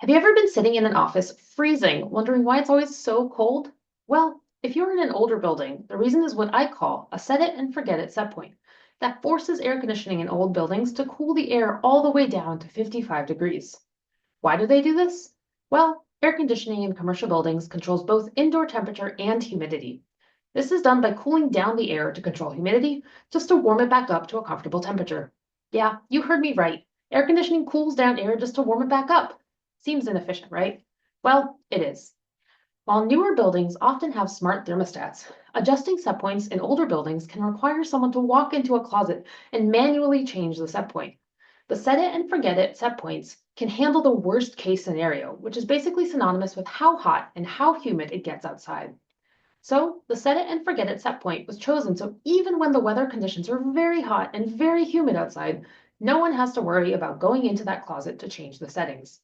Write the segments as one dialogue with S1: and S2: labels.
S1: Have you ever been sitting in an office freezing, wondering why it's always so cold? Well, if you're in an older building, the reason is what I call a set it and forget it set point that forces air conditioning in old buildings to cool the air all the way down to 55 degrees. Why do they do this? Well, air conditioning in commercial buildings controls both indoor temperature and humidity. This is done by cooling down the air to control humidity, just to warm it back up to a comfortable temperature. Yeah, you heard me right. Air conditioning cools down air just to warm it back up. Seems inefficient, right? Well, it is. While newer buildings often have smart thermostats, adjusting set points in older buildings can require someone to walk into a closet and manually change the set point. The set it and forget it set points can handle the worst case scenario, which is basically synonymous with how hot and how humid it gets outside. So the set it and forget it set point was chosen so even when the weather conditions are very hot and very humid outside, no one has to worry about going into that closet to change the settings.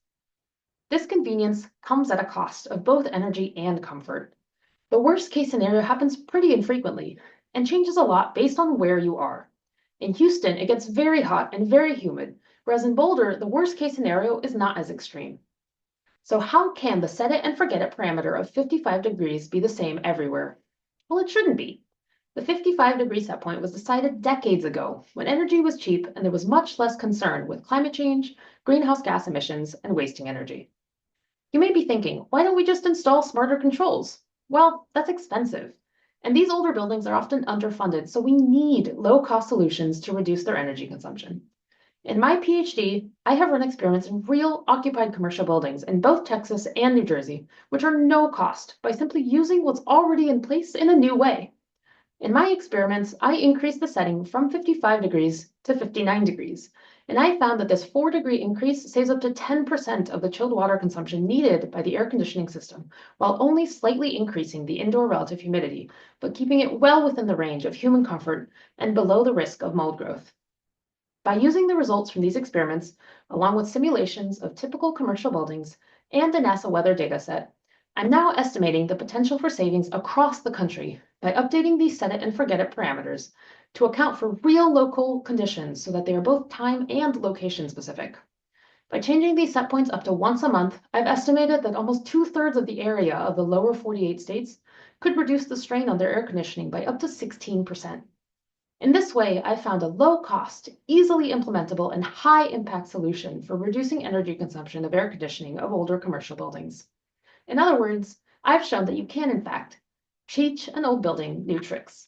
S1: This convenience comes at a cost of both energy and comfort. The worst case scenario happens pretty infrequently and changes a lot based on where you are. In Houston, it gets very hot and very humid, whereas in Boulder, the worst case scenario is not as extreme. So how can the set it and forget it parameter of 55 degrees be the same everywhere? Well, it shouldn't be. The 55-degree set point was decided decades ago when energy was cheap and there was much less concern with climate change, greenhouse gas emissions, and wasting energy. You may be thinking, why don't we just install smarter controls? Well, that's expensive. And these older buildings are often underfunded, so we need low-cost solutions to reduce their energy consumption. In my PhD, I have run experiments in real occupied commercial buildings in both Texas and New Jersey, which are no cost by simply using what's already in place in a new way. In my experiments, I increased the setting from 55 degrees to 59 degrees, and I found that this 4-degree increase saves up to 10% of the chilled water consumption needed by the air conditioning system, while only slightly increasing the indoor relative humidity, but keeping it well within the range of human comfort and below the risk of mold growth. By using the results from these experiments, along with simulations of typical commercial buildings and the NASA weather dataset, I'm now estimating the potential for savings across the country by updating these set it and forget it parameters to account for real local conditions so that they are both time and location specific. By changing these set points up to once a month, I've estimated that almost 2/3 of the area of the lower 48 states could reduce the strain on their air conditioning by up to 16%. In this way, I found a low-cost, easily implementable, and high-impact solution for reducing energy consumption of air conditioning of older commercial buildings. In other words, I've shown that you can, in fact, teach an old building new tricks.